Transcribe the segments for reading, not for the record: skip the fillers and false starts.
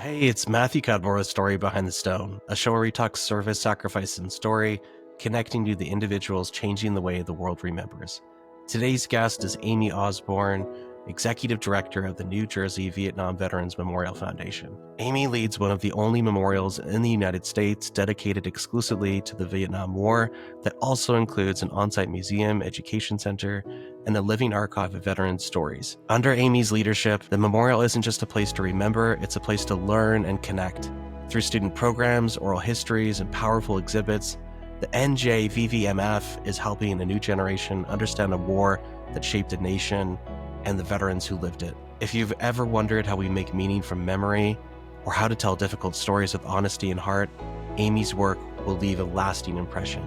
Hey, it's Matthew Cudmore with Story Behind the Stone, a show where we talk service, sacrifice, and story, connecting to the individuals changing the way the world remembers. Today's guest is Amy Osborn, Executive Director of the New Jersey Vietnam Veterans Memorial Foundation. Amy leads one of the only memorials in the United States dedicated exclusively to the Vietnam War that also includes an on-site museum, education center, and a living archive of veterans' stories. Under Amy's leadership, the memorial isn't just a place to remember, it's a place to learn and connect. Through student programs, oral histories, and powerful exhibits, the NJVVMF is helping a new generation understand a war that shaped a nation and the veterans who lived it. If you've ever wondered how we make meaning from memory, or how to tell difficult stories with honesty and heart, Amy's work will leave a lasting impression.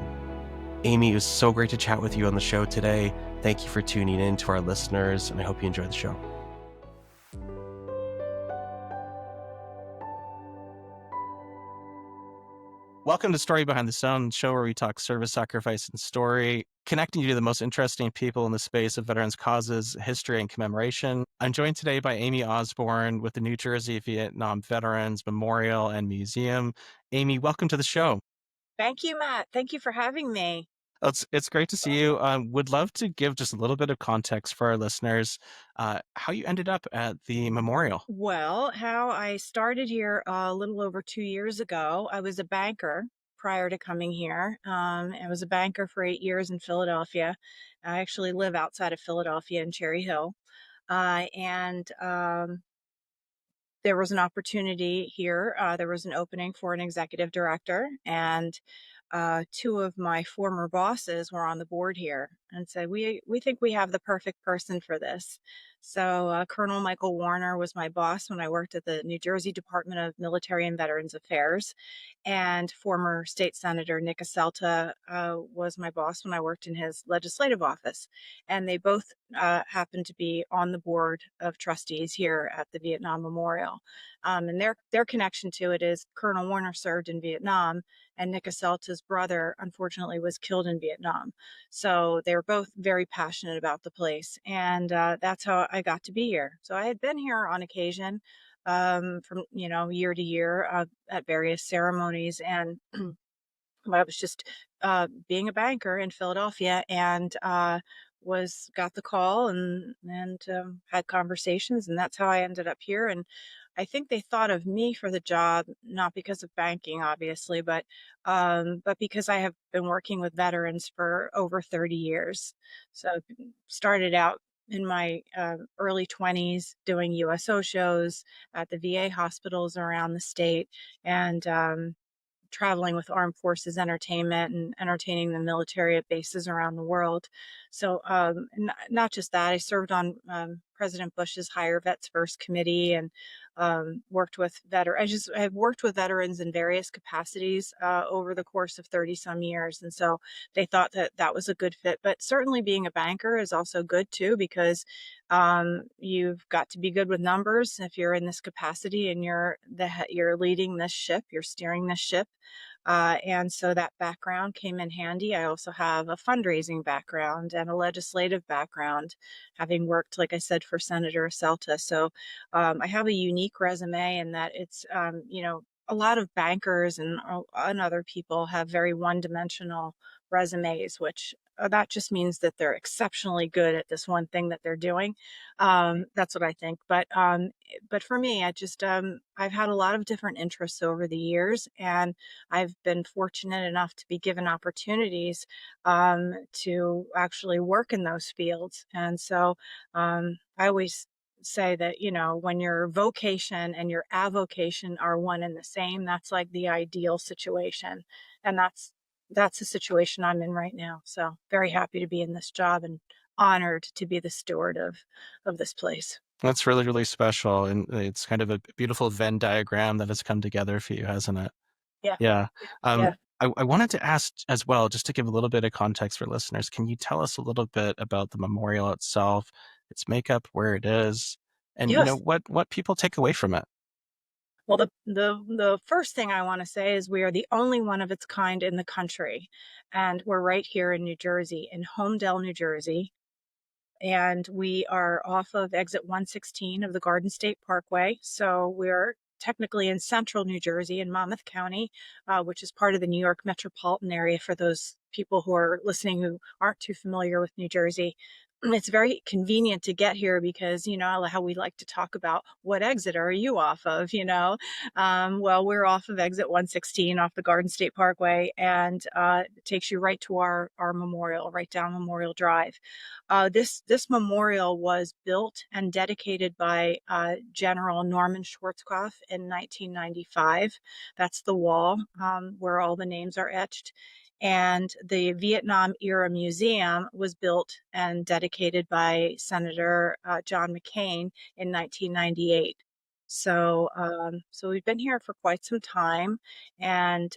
Amy, it was so great to chat with you on the show today. Thank you for tuning in to our listeners, and I hope you enjoy the show. Welcome to Story Behind the Stone, the show where we talk service, sacrifice, and story, connecting you to the most interesting people in the space of veterans' causes, history, and commemoration. I'm joined today by Amy Osborn with the New Jersey Vietnam Veterans Memorial and Museum. Amy, welcome to the show. Thank you, Matt. Thank you for having me. It's great to see you. Would love to give just a little bit of context for our listeners, how you ended up at the memorial. Well, how I started here a little over 2 years ago. I was a banker prior to coming here. I was a banker for 8 years in Philadelphia. I actually live outside of Philadelphia in Cherry Hill. And there was an opportunity here. There was an opening for an executive director, and two of my former bosses were on the board here and said, we think we have the perfect person for this. So Colonel Michael Warner was my boss when I worked at the New Jersey Department of Military and Veterans Affairs, and former State Senator Nick Aselta was my boss when I worked in his legislative office. And they both happened to be on the board of trustees here at the Vietnam Memorial. And their connection to it is Colonel Warner served in Vietnam, and Nick Aselta's brother, unfortunately, was killed in Vietnam. So they were both very passionate about the place, and that's how I got to be here. So I had been here on occasion from year to year at various ceremonies, and I was just being a banker in Philadelphia, and was got the call and had conversations, and that's how I ended up here. And I think they thought of me for the job not because of banking, obviously, but because I have been working with veterans for over 30 years. So started out in my early 20s doing USO shows at the VA hospitals around the state, and traveling with Armed Forces Entertainment and entertaining the military at bases around the world. So, not just that, I served on President Bush's Hire Vets First Committee, and worked with I've worked with veterans in various capacities over the course of 30 some years. And so they thought that that was a good fit. But certainly being a banker is also good too, because you've got to be good with numbers if you're in this capacity, and you're leading this ship, you're steering this ship. And so that background came in handy. I also have a fundraising background and a legislative background, having worked, like I said, for Senator Aselta. So I have a unique resume in that it's, a lot of bankers and other people have very one-dimensional resumes, which that just means that they're exceptionally good at this one thing that they're doing. That's what I think. But for me, I've had a lot of different interests over the years, and I've been fortunate enough to be given opportunities to actually work in those fields. And so I always say that, when your vocation and your avocation are one and the same, that's like the ideal situation. And that's the situation I'm in right now. So very happy to be in this job and honored to be the steward of this place. That's really, really special, and it's kind of a beautiful Venn diagram that has come together for you, hasn't it? Yeah. Yeah. Yeah. I wanted to ask as well, just to give a little bit of context for listeners, can you tell us a little bit about the memorial itself, its makeup, where it is, and Yes. what people take away from it? Well, the first thing I want to say is we are the only one of its kind in the country, and we're right here in New Jersey, in Homedale, New Jersey, and we are off of exit 116 of the Garden State Parkway. So we're technically in central New Jersey in Monmouth County, which is part of the New York metropolitan area for those people who are listening who aren't too familiar with New Jersey. It's very convenient to get here because, how we like to talk about what exit are you off of, well, we're off of exit 116 off the Garden State Parkway, and it takes you right to our memorial, right down Memorial Drive. This memorial was built and dedicated by General Norman Schwarzkopf in 1995. That's the wall where all the names are etched. And the Vietnam era museum was built and dedicated by Senator John McCain in 1998. So we've been here for quite some time, and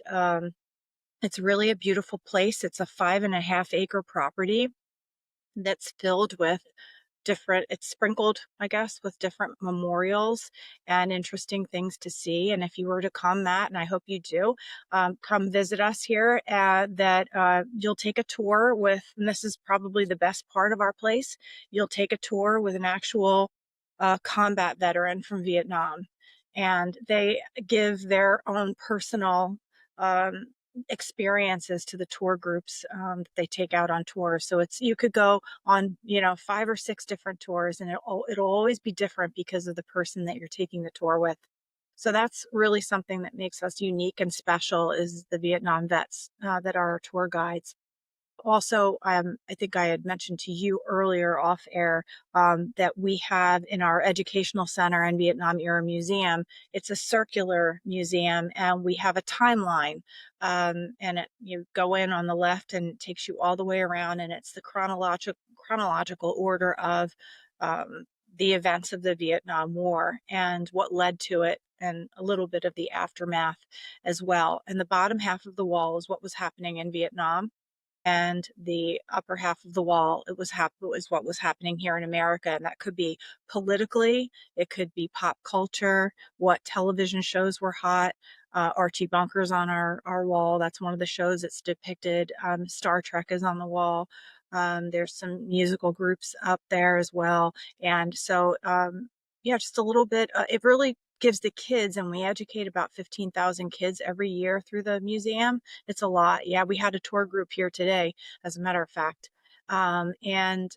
it's really a beautiful place. It's a 5.5 acre property that's filled with it's sprinkled, I guess, with different memorials and interesting things to see. And if you were to come, Matt, and I hope you do, come visit us here, that you'll take a tour with, and this is probably the best part of our place, you'll take a tour with an actual combat veteran from Vietnam. And they give their own personal um, experiences to the tour groups that they take out on tours. So you could go on, 5 or 6 different tours, and it'll always be different because of the person that you're taking the tour with. So that's really something that makes us unique and special, is the Vietnam vets that are our tour guides. Also, I think I had mentioned to you earlier off air that we have in our educational center and Vietnam era museum, it's a circular museum, and we have a timeline. And you go in on the left and it takes you all the way around, and it's the chronological order of the events of the Vietnam War and what led to it, and a little bit of the aftermath as well. And the bottom half of the wall is what was happening in Vietnam, and the upper half of the wall, was what was happening here in America. And that could be politically, it could be pop culture, what television shows were hot. Archie Bunker's on our wall. That's one of the shows that's depicted. Star Trek is on the wall. There's some musical groups up there as well. And so, yeah, just a little bit. It really gives the kids, and we educate about 15,000 kids every year through the museum. It's a lot. Yeah, we had a tour group here today, as a matter of fact. And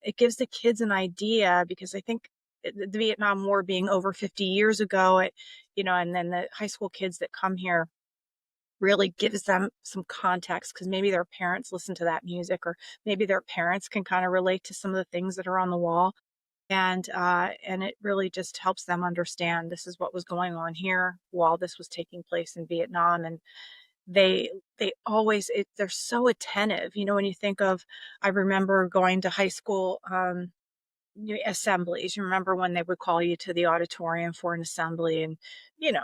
it gives the kids an idea, because I think the Vietnam War being over 50 years ago, and then the high school kids that come here really gives them some context, because maybe their parents listen to that music, or maybe their parents can kind of relate to some of the things that are on the wall. And it really just helps them understand this is what was going on here while this was taking place in Vietnam. And they always they're so attentive. When you think of, I remember going to high school assemblies. You remember when they would call you to the auditorium for an assembly, and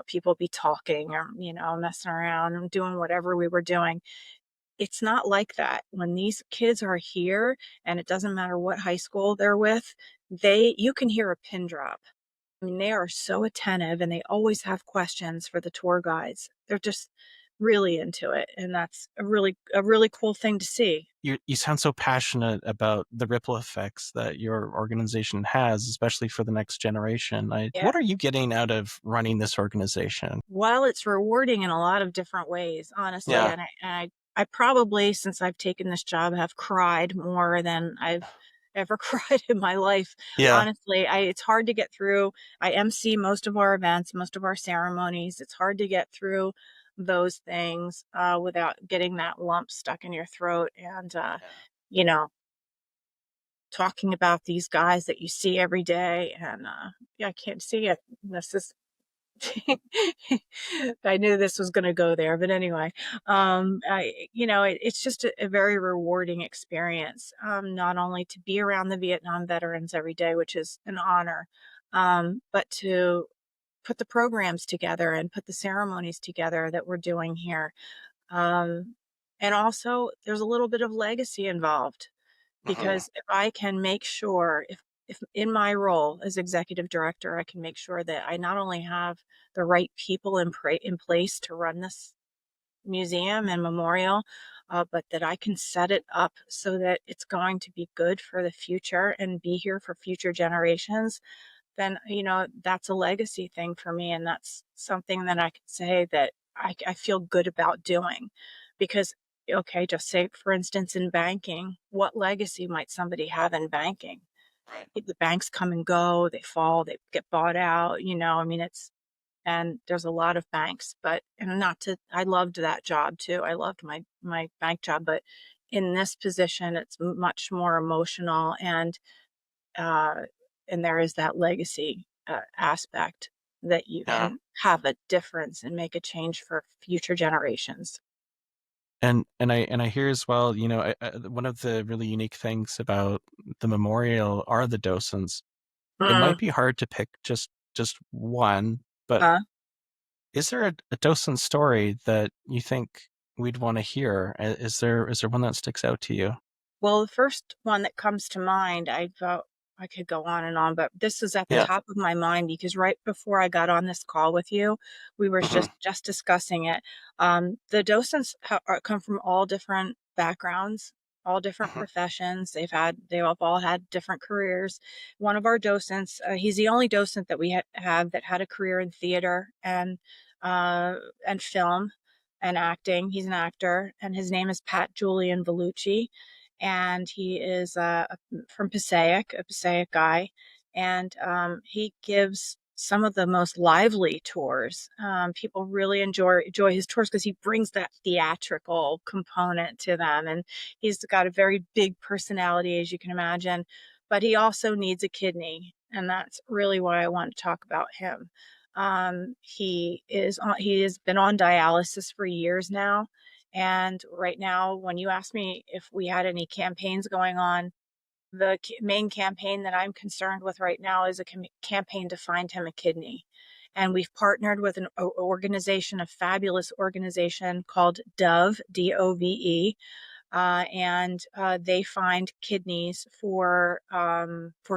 people be talking, or messing around and doing whatever we were doing. It's not like that when these kids are here, and it doesn't matter what high school they're with. You can hear a pin drop. I mean, they are so attentive, and they always have questions for the tour guides. They're just really into it, and that's a really cool thing to see. You sound so passionate about the ripple effects that your organization has, especially for the next generation. Yeah. What are you getting out of running this organization? Well, it's rewarding in a lot of different ways, honestly. Yeah. And I probably, since I've taken this job, have cried more than I've ever cried in my life. Yeah. Honestly, it's hard to get through. I MC most of our events, most of our ceremonies. It's hard to get through those things without getting that lump stuck in your throat, and you know, talking about these guys that you see every day. And yeah, I can't see it. This is I knew this was going to go there, but anyway, it's just a very rewarding experience. Not only to be around the Vietnam veterans every day, which is an honor, but to put the programs together and put the ceremonies together that we're doing here. Um, and also, there's a little bit of legacy involved, Mhm. because if I can make sure, if in my role as executive director, I can make sure that I not only have the right people in place to run this museum and memorial, but that I can set it up so that it's going to be good for the future and be here for future generations. then, that's a legacy thing for me. And that's something that I can say that I feel good about doing. Because, okay, just say, for instance, in banking, what legacy might somebody have in banking? Right. The banks come and go, they fall, they get bought out, I mean, and there's a lot of banks, but, and not to, I loved that job too. I loved my bank job, but in this position, it's much more emotional, uh, and there is that legacy aspect that you Yeah. can have a difference and make a change for future generations. And I hear as well, one of the really unique things about the memorial are the docents. It Mm. might be hard to pick just one, but Uh, is there a docent story that you think we'd want to hear? Is there one that sticks out to you? Well, the first one that comes to mind, I could go on and on, but this is at the Yeah. top of my mind because right before I got on this call with you, we were Hmm. just discussing it. The docents come from all different backgrounds, all different Hmm. professions. They've all had different careers. One of our docents, he's the only docent that we have that had a career in theater uh, and film and acting. He's an actor, and his name is Pat Julian Vellucci, and he is from Passaic, a Passaic guy, and he gives some of the most lively tours. People really enjoy his tours because he brings that theatrical component to them, and he's got a very big personality, as you can imagine. But he also needs a kidney, and that's really why I want to talk about him. He has been on dialysis for years now, and right now, when you ask me if we had any campaigns going on, the main campaign that I'm concerned with right now is a campaign to find him a kidney. And we've partnered with an organization, a fabulous organization called Dove, DOVE, and they find kidneys for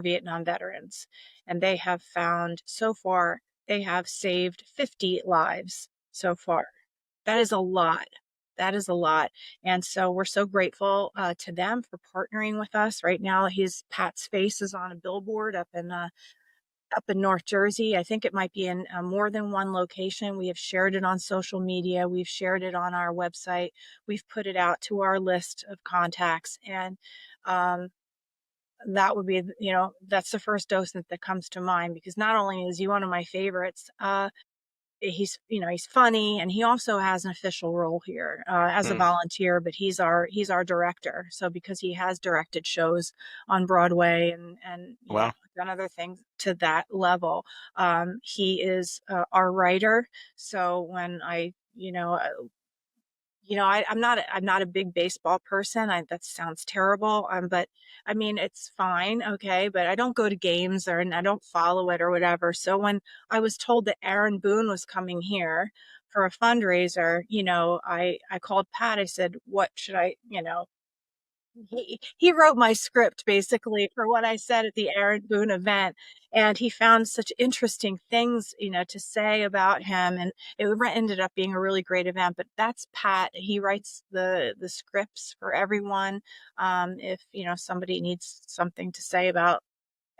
Vietnam veterans. And they have found so far they have saved 50 lives so far. That is a lot. That is a lot. And so we're so grateful to them for partnering with us. Right now, his Pat's face is on a billboard up in North Jersey. I think it might be in more than one location. We have shared it on social media. We've shared it on our website. We've put it out to our list of contacts. And um, that would be, that's the first docent that comes to mind because not only is he one of my favorites, he's funny, and he also has an official role here as a Hmm. volunteer, but he's our director. So because he has directed shows on Broadway and Wow. done other things to that level, he is our writer. So when I'm not a big baseball person. That sounds terrible. But I mean, it's fine. Okay. But I don't go to games and I don't follow it or whatever. So when I was told that Aaron Boone was coming here for a fundraiser, I called Pat. I said, what should he wrote my script basically for what I said at the Aaron Boone event, and he found such interesting things, to say about him, and it ended up being a really great event. But that's Pat. He writes the scripts for everyone. If somebody needs something to say about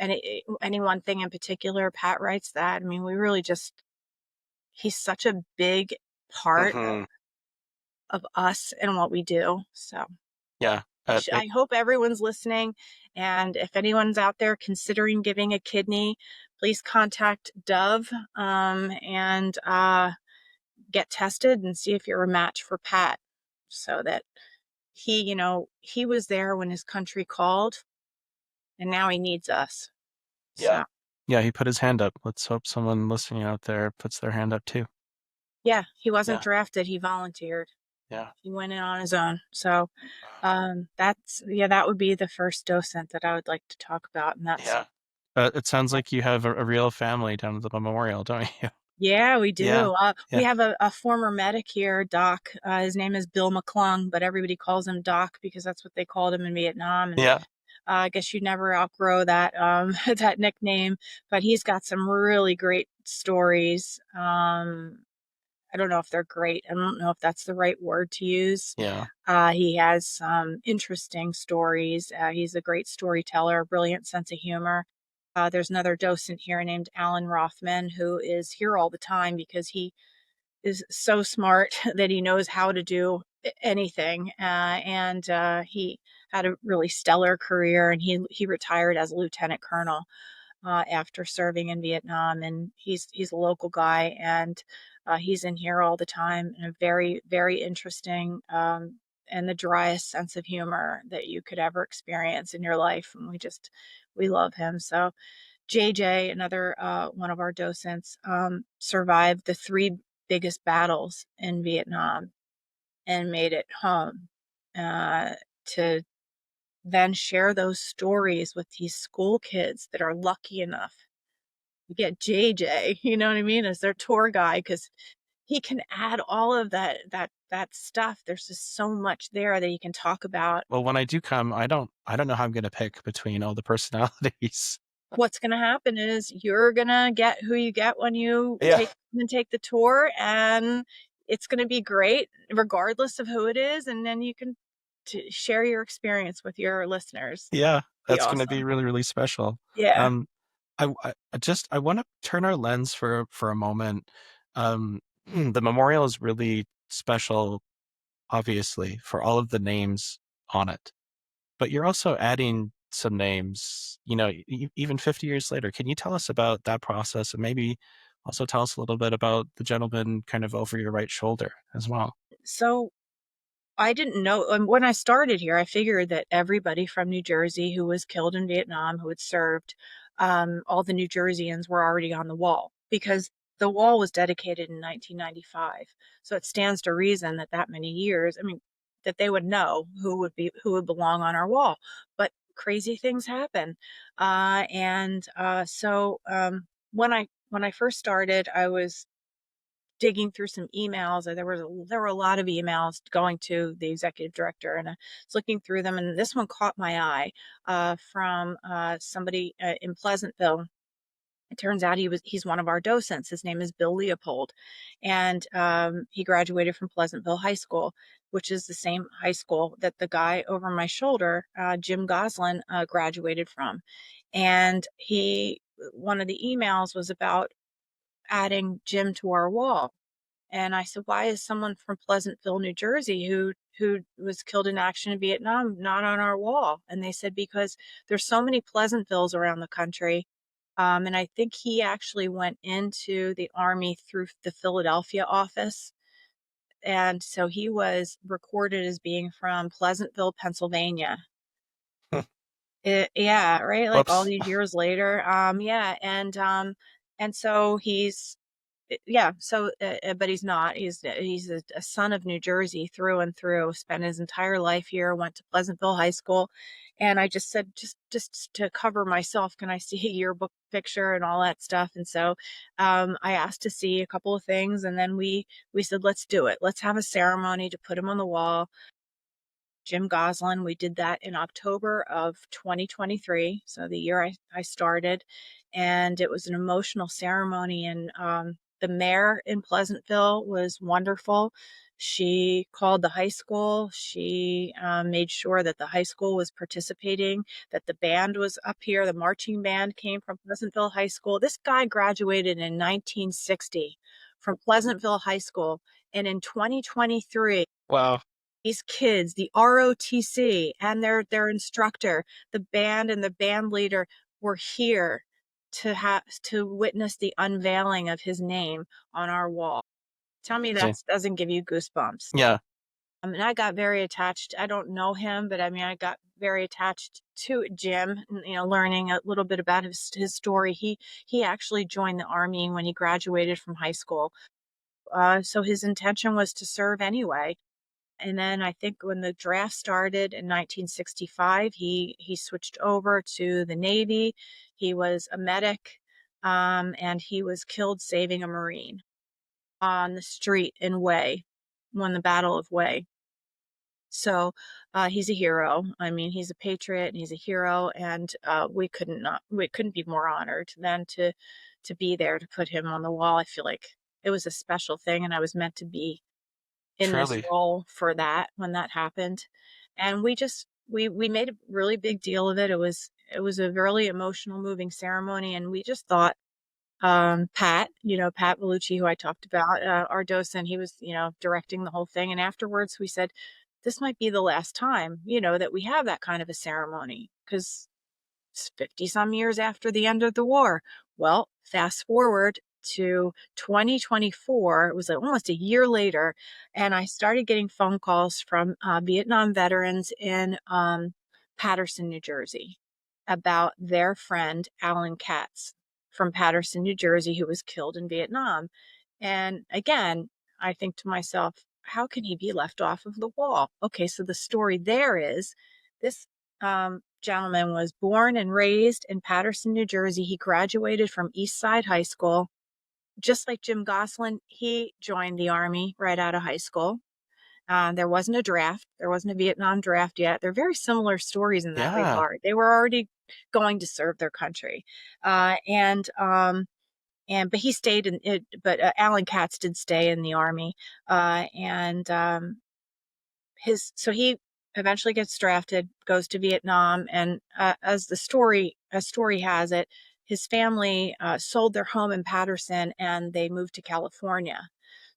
any one thing in particular, Pat writes that. I mean, we really just he's such a big part Hmm. of us and what we do. So. Yeah. I hope everyone's listening. And if anyone's out there considering giving a kidney, please contact Dove and get tested and see if you're a match for Pat so that he was there when his country called and now he needs us. Yeah. So, Yeah, he put his hand up. Let's hope someone listening out there puts their hand up too. yeah, he wasn't Yeah. drafted, he volunteered. Yeah. He went in on his own. So, that would be the first docent that I would like to talk about. And that's Yeah. It sounds like you have a real family down at the memorial, don't you? Yeah, we Yeah. do. We Yeah. have a former medic here, Doc. His name is Bill McClung, but everybody calls him Doc because that's what they called him in Vietnam. And Yeah. I guess you never outgrow that that nickname. But he's got some really great stories. I don't know if they're great. I don't know if that's the right word to use. Yeah. He has some interesting stories. He's a great storyteller, brilliant sense of humor. There's another docent here named Alan Rothman who is here all the time because he is so smart that he knows how to do anything. And he had a really stellar career, and he retired as a lieutenant colonel after serving in Vietnam. And he's a local guy, and he's in here all the time, and a very very interesting. And the driest sense of humor that you could ever experience in your life. And we love him. So JJ, another one of our docents, survived the three biggest battles in Vietnam and made it home to then share those stories with these school kids that are lucky enough to get JJ, you know what I mean, as their tour guide, because he can add all of that stuff. There's just so much there that he can talk about. Well, when I do come, I don't know how I'm gonna pick between all the personalities. What's gonna happen is you're gonna get who you get when you Yeah. take the tour, and it's gonna be great regardless of who it is, and then you can share your experience with your listeners. Yeah, Be that's gonna be awesome. really, really special. Yeah. Um, I wanna turn our lens for a moment. The memorial is really special, obviously, for all of the names on it, but you're also adding some names, even 50 years later. Can you tell us about that process, and maybe also tell us a little bit about the gentleman kind of over your right shoulder as well? So I didn't know when I started here, I figured that everybody from New Jersey who was killed in Vietnam, who had served, all the New Jerseyans were already on the wall because the wall was dedicated in 1995. So it stands to reason that that many years, I mean, that they would know who would belong on our wall. But crazy things happen, when I first started, I was digging through some emails. There were a lot of emails going to the executive director, and I was looking through them, and this one caught my eye from somebody in Pleasantville. It turns out he's one of our docents. His name is Bill Leopold, and he graduated from Pleasantville High School, which is the same high school that the guy over my shoulder, Jim Goslin, graduated from. And he one of the emails was about adding Jim to our wall. And I said, "Why is someone from Pleasantville, New Jersey, who was killed in action in Vietnam, not on our wall?" And they said, "Because there's so many Pleasantvilles around the country." And I think he actually went into the Army through the Philadelphia office. And so he was recorded as being from Pleasantville, Pennsylvania. Yeah, right. Like all Whoops. these years later. Yeah. And so yeah, so but he's not. He's a son of New Jersey through and through. Spent his entire life here. Went to Pleasantville High School, and I just said, just to cover myself, can I see a yearbook picture and all that stuff? And so, I asked to see a couple of things, and then we said, let's do it. Let's have a ceremony to put him on the wall. Jim Goslin. We did that in October of 2023, so the year I started, and it was an emotional ceremony. And the mayor in Pleasantville was wonderful. She called the high school. She made sure that the high school was participating, that the band was up here. The marching band came from Pleasantville High School. This guy graduated in 1960 from Pleasantville High School, and in 2023, Wow. these kids, the ROTC and their instructor, the band and the band leader were here to witness the unveiling of his name on our wall. Tell me that Amazing. doesn't give you goosebumps. Yeah, And I got very attached. I don't know him, but I mean, I got very attached to Jim. Learning a little bit about his story. He actually joined the Army when he graduated from high school. So his intention was to serve anyway. And then I think when the draft started in 1965, he switched over to the Navy. He was a medic, and he was killed saving a Marine on the street in Way, won the Battle of Way. So he's a hero. I mean, he's a patriot and he's a hero, and we couldn't be more honored than to be there to put him on the wall. I feel like it was a special thing, and I was meant to be in this truly. role for that when that happened. And we made a really big deal of it. it was a really emotional, moving ceremony, and we just thought, Pat, Pat Vellucci, who I talked about, our docent, he was, directing the whole thing. And afterwards we said, this might be the last time, that we have that kind of a ceremony, because it's 50 some years after the end of the war. Well, fast forward to 2024, it was almost a year later, and I started getting phone calls from Vietnam veterans in Paterson, New Jersey, about their friend Alan Katz from Paterson, New Jersey, who was killed in Vietnam. And again, I think to myself, how can he be left off of the wall? Okay, so the story there is this gentleman was born and raised in Paterson, New Jersey. He graduated from East Side High School. Just like Jim Gosselin, he joined the Army right out of high school. There wasn't a draft. There wasn't a Vietnam draft yet. They're very similar stories in that Yeah. regard. They were already going to serve their country. But he stayed in it, but Alan Katz did stay in the Army. And so he eventually gets drafted, goes to Vietnam, and as story has it, his family sold their home in Paterson and they moved to California.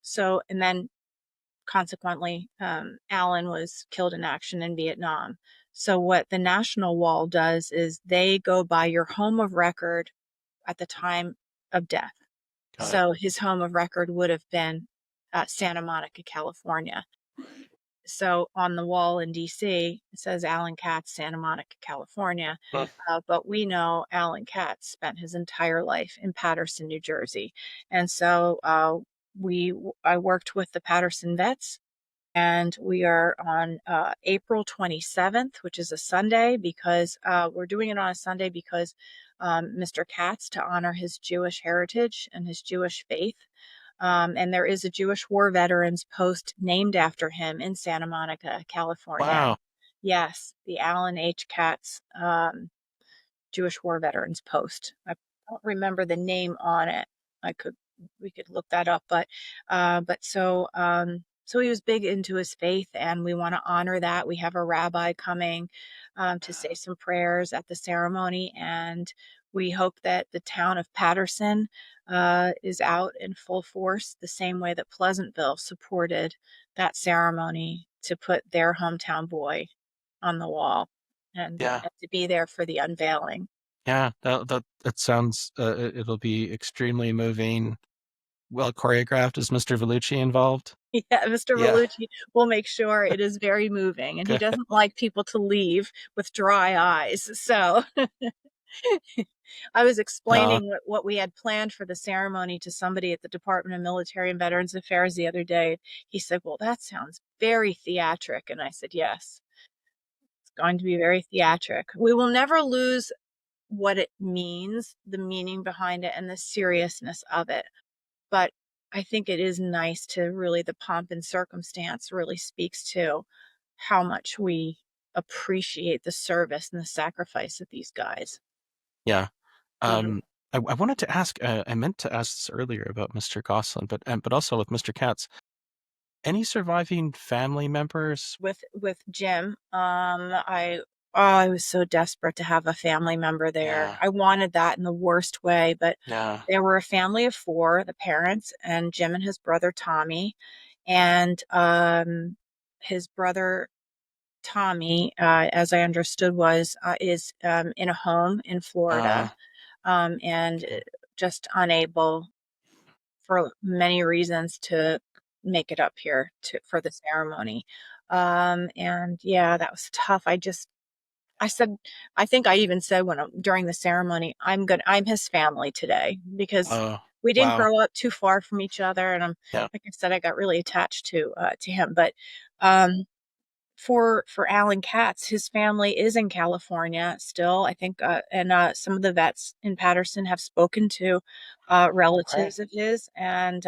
So, and then consequently, Alan was killed in action in Vietnam. So what the National Wall does is they go by your home of record at the time of death. Got it. So his home of record would have been Santa Monica, California. So on the wall in DC, it says Alan Katz, Santa Monica, California. Mm. But we know Alan Katz spent his entire life in Paterson, New Jersey. And so I worked with the Paterson vets, and we are on April 27th, which is a Sunday, because we're doing it on a Sunday because Mr. Katz, to honor his Jewish heritage and his Jewish faith. And there is a Jewish war veterans post named after him in Santa Monica, California. Wow. Yes, the Alan H. Katz Jewish war veterans post. I don't remember the name on it. We could look that up, so he was big into his faith, and we want to honor that. We have a rabbi coming to say some prayers at the ceremony, and we hope that the town of Paterson is out in full force, the same way that Pleasantville supported that ceremony to put their hometown boy on the wall, and Yeah. to be there for the unveiling. Yeah. That sounds. It'll be extremely moving. Well choreographed. Is Mr. Vellucci involved? Yeah, Mr. Yeah. Vellucci will make sure it is very moving, and he Good. doesn't like people to leave with dry eyes. So I was No. explaining what we had planned for the ceremony to somebody at the Department of Military and Veterans Affairs the other day. He said, well, that sounds very theatric. And I said, yes, it's going to be very theatric. We will never lose what it means, the meaning behind it, and the seriousness of it. But I think it is nice to really, the pomp and circumstance really speaks to how much we appreciate the service and the sacrifice of these guys. Yeah. Yeah. I wanted to ask. I meant to ask this earlier about Mr. Gosselin, but also with Mr. Katz. Any surviving family members? With Jim, I was so desperate to have a family member there. Yeah. I wanted that in the worst way, but Yeah. they were a family of four, the parents and Jim and his brother Tommy, and his brother Tommy, as I understood, is in a home in Florida, and Okay. just unable for many reasons to make it up here for the ceremony. And yeah, that was tough. I said, I think I even said during the ceremony, I'm his family today, because Oh, we didn't wow. grow up too far from each other, and Yeah. like I said, I got really attached to him. But um, for Alan Katz, his family is in California still, I think, and some of the vets in Paterson have spoken to Right. relatives of his, and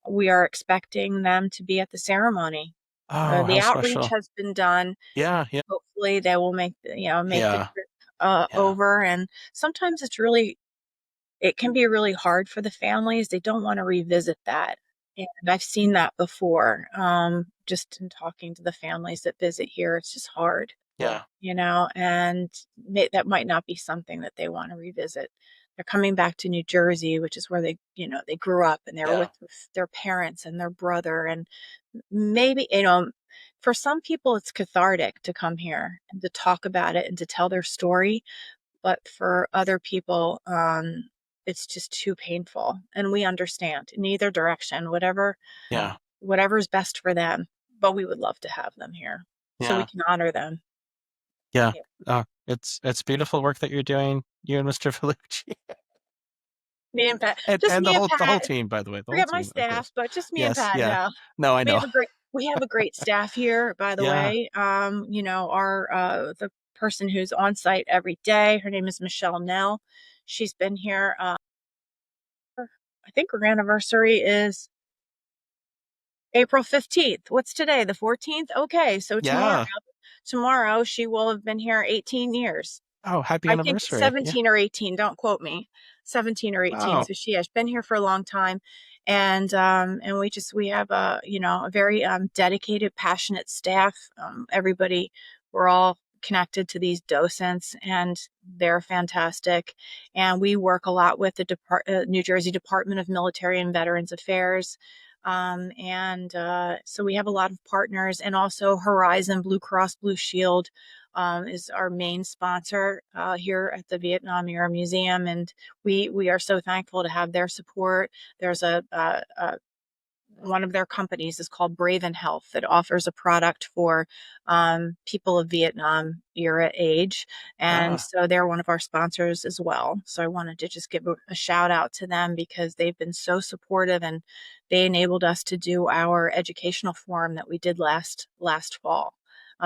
we are expecting them to be at the ceremony. Oh, The how outreach special. has been done. Yeah. Yeah. Hopefully, they will make the Yeah. trip Yeah. over. And sometimes it can be really hard for the families. They don't want to revisit that. And I've seen that before. Just in talking to the families that visit here, it's just hard. Yeah. And that might not be something that they want to revisit. They're coming back to New Jersey, which is where they grew up, and they were Yeah. with their parents and their brother. And maybe, for some people, it's cathartic to come here and to talk about it and to tell their story. But for other people, it's just too painful. And we understand in either direction, Yeah. whatever's best for them. But we would love to have them here so we Yeah. can honor them. Yeah. Yeah. It's beautiful work that you're doing, you and Mr. Vellucci. Me and Pat, and just and me and the whole Pat. team, by the way, the whole Forget my team, of staff, course. but just me and Yes, Pat yeah. now. No, I know. We have a great staff here, by the Yeah. way. Our the person who's on site every day, her name is Michelle Nell. She's been here. I think her anniversary is April 15th. What's today? The 14th? Okay, so Yeah. tomorrow she will have been here 18 years. Oh, happy I think it's anniversary. Yeah. 17 or 18. Don't quote me. 17 or 18. Wow. So she has been here for a long time. And we have a very dedicated, passionate staff. Everybody, we're all connected to these docents, and they're fantastic. And we work a lot with the New Jersey Department of Military and Veterans Affairs. So we have a lot of partners, and also Horizon Blue Cross Blue Shield is our main sponsor here at the Vietnam Era Museum, and we are so thankful to have their support. There's a one of their companies is called Braven Health that offers a product for people of Vietnam era age. And Ah, so they're one of our sponsors as well. So I wanted to just give a shout out to them because they've been so supportive, and they enabled us to do our educational forum that we did last fall.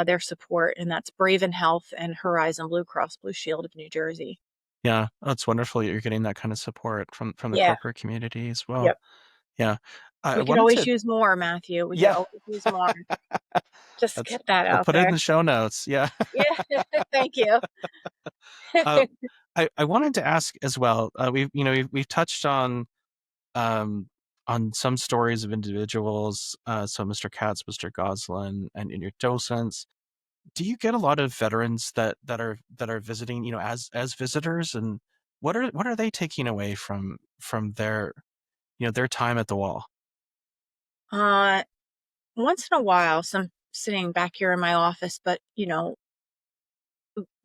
Their support, and that's Braven Health and Horizon Blue Cross Blue Shield of New Jersey. yeah. Oh, it's wonderful that you're getting that kind of support from the Yeah. corporate community as well. Yep. Yeah. I We could wanted always to, use more, Matthew. We could yeah, always use more. Just that's, get that we'll out put it in there. the show notes. Yeah. Yeah, thank you. Uh, I wanted to ask as well. We've touched on some stories of individuals. So Mr. Katz, Mr. Goslin, and your docents. Do you get a lot of veterans that are visiting, as visitors, and what are they taking away from their time at the wall? Uh, Once in a while, some sitting back here in my office, but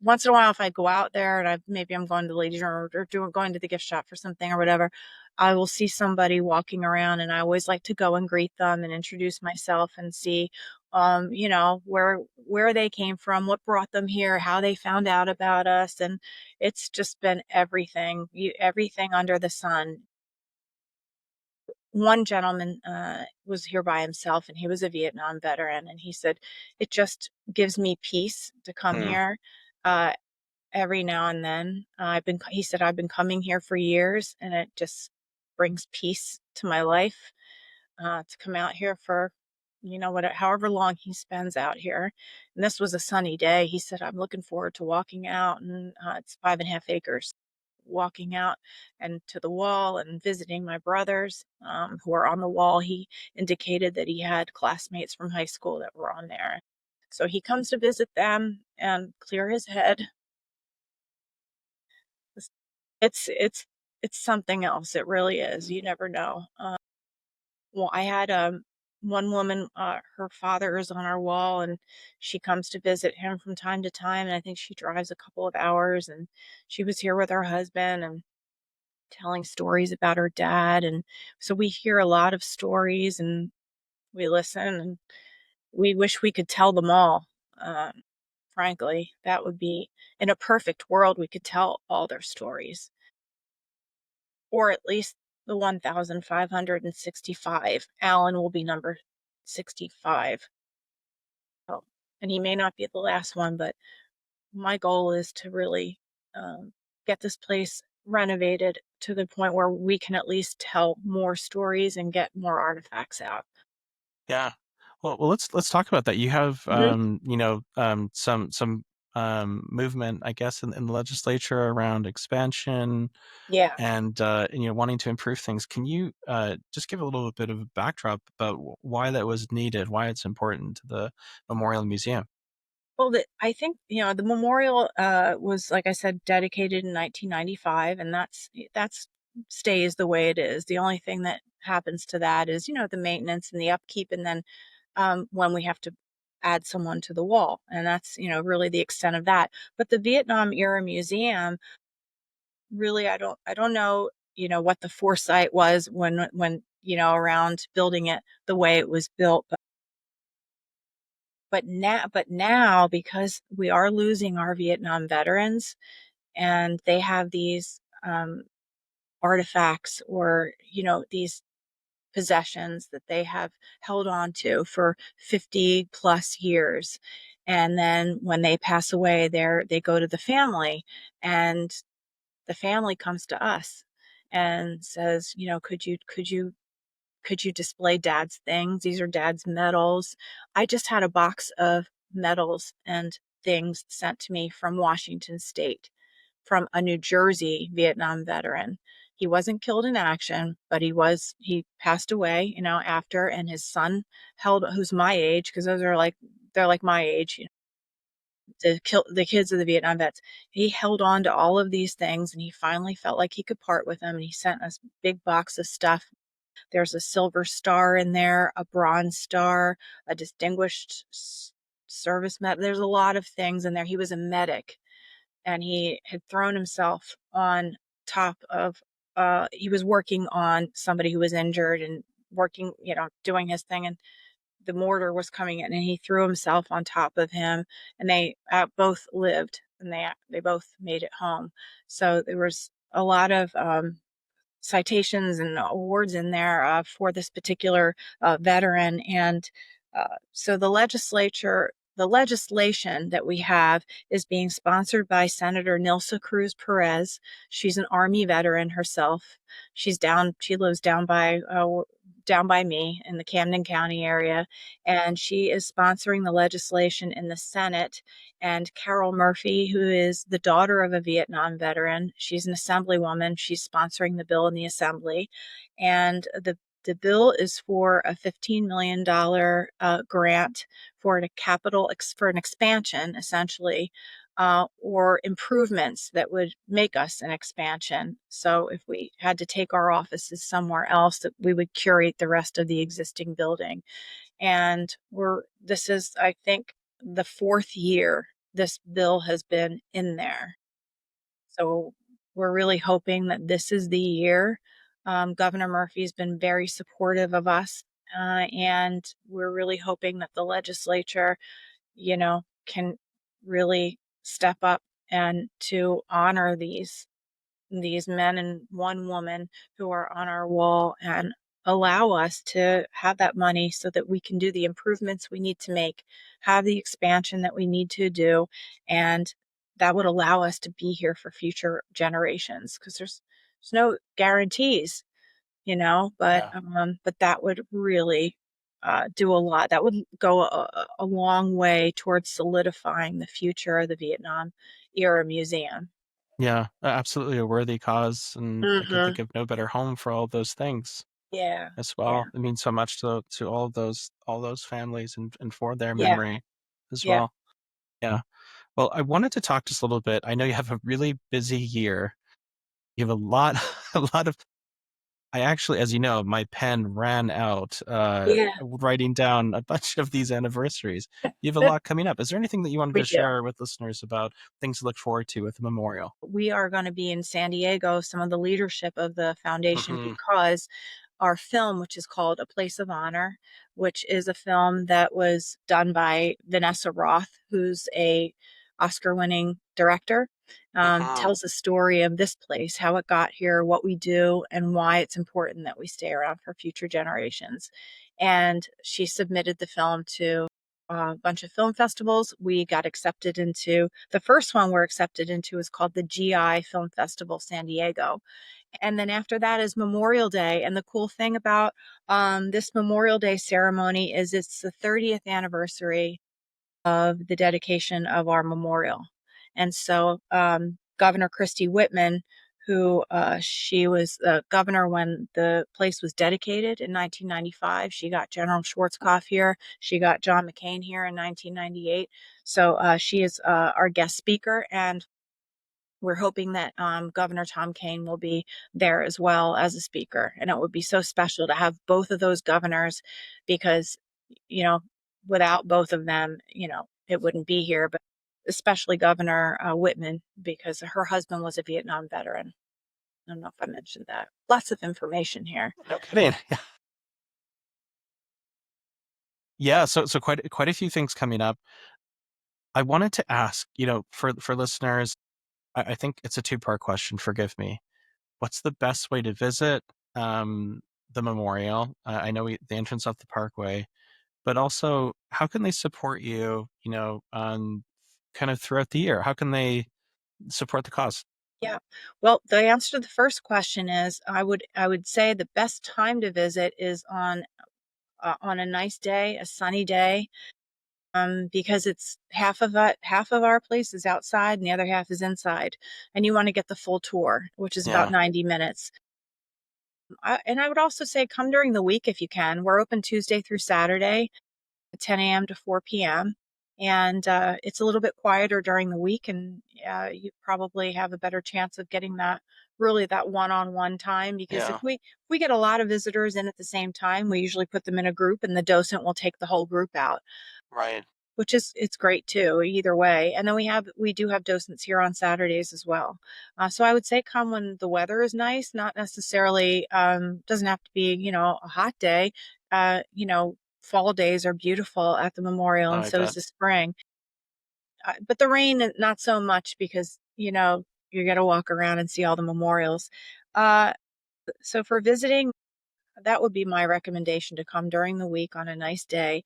once in a while, if I go out there and maybe I'm going to the ladies' room or going to the gift shop for something or whatever, I will see somebody walking around, and I always like to go and greet them and introduce myself and see, where they came from, what brought them here, how they found out about us, and it's just been everything, everything under the sun. One gentleman was here by himself, and he was a Vietnam veteran, and he said, "It just gives me peace to come Hmm. here." Uh, every now and then. He said, I've been coming here for years, and it just brings peace to my life to come out here for, however long he spends out here. And this was a sunny day. He said, I'm looking forward to walking out, and it's 5.5 acres. Walking out and to the wall and visiting my brothers who are on the wall. He indicated that he had classmates from high school that were on there. So he comes to visit them and clear his head. It's it's something else, it really is, you never know. Well, I had, one woman, her father is on our wall, and she comes to visit him from time to time, and I think she drives a couple of hours, and she was here with her husband and telling stories about her dad, and so we hear a lot of stories, and we listen, and we wish we could tell them all, frankly. That would be in a perfect world, we could tell all their stories. Or at least the 1,565. Alan will be number 65. Oh, and he may not be the last one, but my goal is to really get this place renovated to the point where we can at least tell more stories and get more artifacts out. Yeah. Well, let's talk about that. You have Mhm. some movement, I guess, in the legislature around expansion Yeah. and wanting to improve things. Can you just give a little bit of a backdrop about why that was needed, why it's important to the Memorial Museum? Well, I think, the memorial was, like I said, dedicated in 1995, and that's stays the way it is. The only thing that happens to that is, the maintenance and the upkeep, and then when we have to add someone to the wall, and that's, really the extent of that. But the Vietnam era museum, really, I don't know, what the foresight was when around building it the way it was built, but now, because we are losing our Vietnam veterans, and they have these artifacts, or these possessions that they have held on to for 50 plus years, and then when they pass away, they go to the family, and the family comes to us and says, could you display dad's things? These are dad's medals. I just had a box of medals and things sent to me from Washington State, from a New Jersey Vietnam veteran. He wasn't killed in action, but he passed away, after, and his son who's my age, because they're like my age, the kids of the Vietnam vets. He held on to all of these things, and he finally felt like he could part with them, and he sent us a big box of stuff. There's a silver star in there, a bronze star, a distinguished service medal. There's a lot of things in there. He was a medic, and he had thrown himself on top of, he was working on somebody who was injured, and working, doing his thing, and the mortar was coming in, and he threw himself on top of him, and they both lived, and they both made it home. So there was a lot of citations and awards in there for this particular veteran. And so the legislation that we have is being sponsored by Senator Nilsa Cruz Perez. She's an Army veteran herself. She lives down by me in the Camden County area, and she is sponsoring the legislation in the Senate. And Carol Murphy, who is the daughter of a Vietnam veteran, she's an assemblywoman. She's sponsoring the bill in the assembly, and the bill is for a $15 million grant for for an expansion, essentially, or improvements that would make us an expansion. So if we had to take our offices somewhere else, that we would curate the rest of the existing building. And this is, I think, the fourth year this bill has been in there. So we're really hoping that this is the year. Governor Murphy's been very supportive of us, and we're really hoping that the legislature, can really step up and to honor these men and one woman who are on our wall, and allow us to have that money so that we can do the improvements we need to make, have the expansion that we need to do, and that would allow us to be here for future generations, because there's no guarantees, but Yeah. but that would really do a lot. That would go a long way towards solidifying the future of the Vietnam era museum. Yeah, absolutely a worthy cause, and I can Hmm. think of no better home for all those things Yeah, as yeah, well. It means so much to all those families, and for their yeah, memory as yeah, well. Yeah. Well, I wanted to talk just a little bit. I know you have a really busy year. You have a lot a lot of I actually, as you know, my pen ran out yeah. writing down a bunch of these anniversaries. You have a lot coming up. Is there anything that you wanted We to do. share with listeners about things to look forward to with the memorial? We are going to be in San Diego, some of the leadership of the foundation, Hmm. because our film, which is called A Place of Honor, which is a film that was done by Vanessa Roth, who's a Oscar-winning director, Hmm. tells the story of this place, how it got here, what we do, and why it's important that we stay around for future generations. And she submitted the film to a bunch of film festivals. We got accepted into the first one we're accepted into is called the GI Film Festival San Diego. And then after that is Memorial Day. And the cool thing about this Memorial Day ceremony is it's the 30th anniversary of the dedication of our memorial. And so Governor Christie Whitman, who she was governor when the place was dedicated in 1995. She got General Schwarzkopf here. She got John McCain here in 1998. So she is our guest speaker, and we're hoping that Governor Tom Kean will be there as well as a speaker. And it would be so special to have both of those governors because, you know, without both of them, it wouldn't be here. But especially Governor Whitman, because her husband was a Vietnam veteran. I don't know if I mentioned that. Lots of information here. No kidding. Yeah. Yeah. So quite a few things coming up. I wanted to ask, for listeners, I think it's a two-part question. Forgive me. What's the best way to visit the memorial? I know the entrance off the Parkway, but also how can they support you? Kind of throughout the year. How can they support the cause? Yeah. Well, the answer to the first question is I would say the best time to visit is on a nice day, a sunny day, because it's half of our place is outside and the other half is inside, and you want to get the full tour, which is about Yeah. 90 minutes. And I would also say come during the week if you can. We're open Tuesday through Saturday, 10 a.m. to 4 p.m. And it's a little bit quieter during the week, and you probably have a better chance of getting that one-on-one time. Because Yeah. if we get a lot of visitors in at the same time, we usually put them in a group, and the docent will take the whole group out, Right. which is it's great too, either way. And then we do have docents here on Saturdays as well. So I would say come when the weather is nice, not necessarily doesn't have to be a hot day. Fall days are beautiful at the memorial, Oh, and I so is bet. the spring. But the rain, not so much, because you got to walk around and see all the memorials. Uh, so for visiting, that would be my recommendation, to come during the week on a nice day.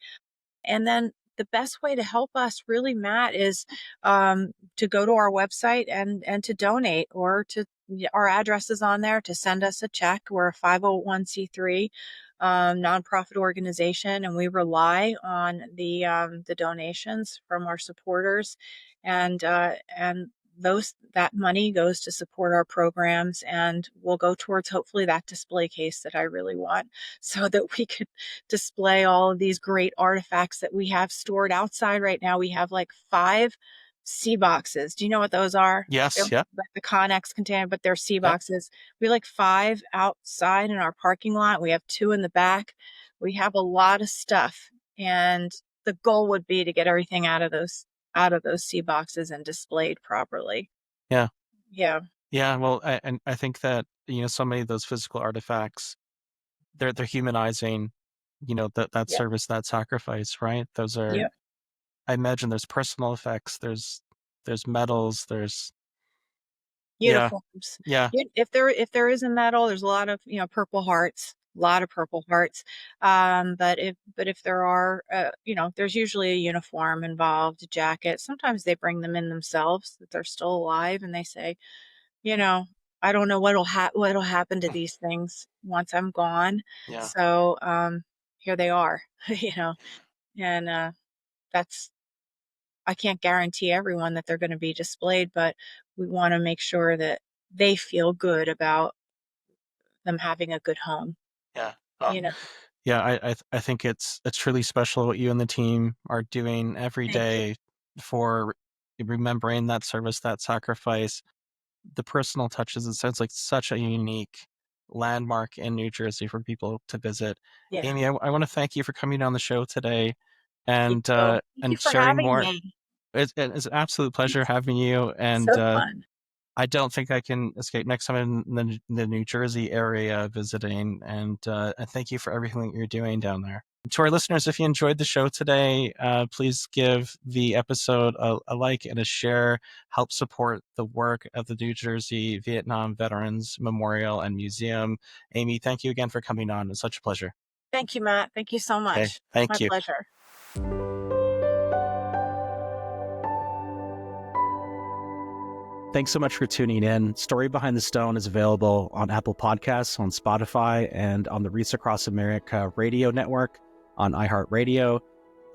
And then the best way to help us really, Matt, is to go to our website and to donate, or our address is on there, to send us a check. We're a 501c3 nonprofit organization, and we rely on the donations from our supporters, and that money goes to support our programs, and will go towards hopefully that display case that I really want, so that we can display all of these great artifacts that we have stored outside right now. We have like 5 sea boxes. Do you know what those are? They're Yes. Yeah. like the Connex container, but they're sea Yeah. boxes. We have like 5 outside in our parking lot. We have 2 in the back. We have a lot of stuff, and the goal would be to get everything out of those sea boxes and displayed properly. Yeah. Yeah. Yeah. Well, and I think that so many of those physical artifacts, they're humanizing, that Yeah. service, that sacrifice, right? Those are. Yeah. I imagine there's personal effects. There's medals. There's. Yeah. Uniforms. Yeah. If there is a medal, there's a lot of, Purple Hearts, a lot of Purple Hearts. But if there are, there's usually a uniform involved, a jacket. Sometimes they bring them in themselves, that they're still alive, and they say, you know, I don't know what'll happen to these things once I'm gone. Yeah. So here they are, and that's I can't guarantee everyone that they're going to be displayed, but we want to make sure that they feel good about them having a good home. Yeah. You know, Yeah. I think it's truly special what you and the team are doing every thank you. day for remembering that service, that sacrifice, the personal touches. It sounds like such a unique landmark in New Jersey for people to visit. Yeah, Amy, I want to thank you for coming on the show today you and too. Thank you for sharing having more. me. It's an absolute pleasure having you, and So fun. I don't think I can escape next time in the New Jersey area visiting. And thank you for everything that you're doing down there. To our listeners, if you enjoyed the show today, please give the episode a like and a share. Help support the work of the New Jersey Vietnam Veterans Memorial and Museum. Amy, thank you again for coming on. It's such a pleasure. Thank you, Matt. Thank you so Okay, much. My thank you. pleasure. Thanks so much for tuning in. Story Behind the Stone is available on Apple Podcasts, on Spotify, and on the Reach Across America radio network, on iHeartRadio,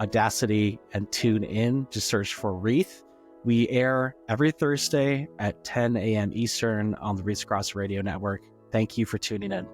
Audacity, and TuneIn. Just search for Wreath. We air every Thursday at 10 a.m. Eastern on the Reese Cross Radio Network. Thank you for tuning in.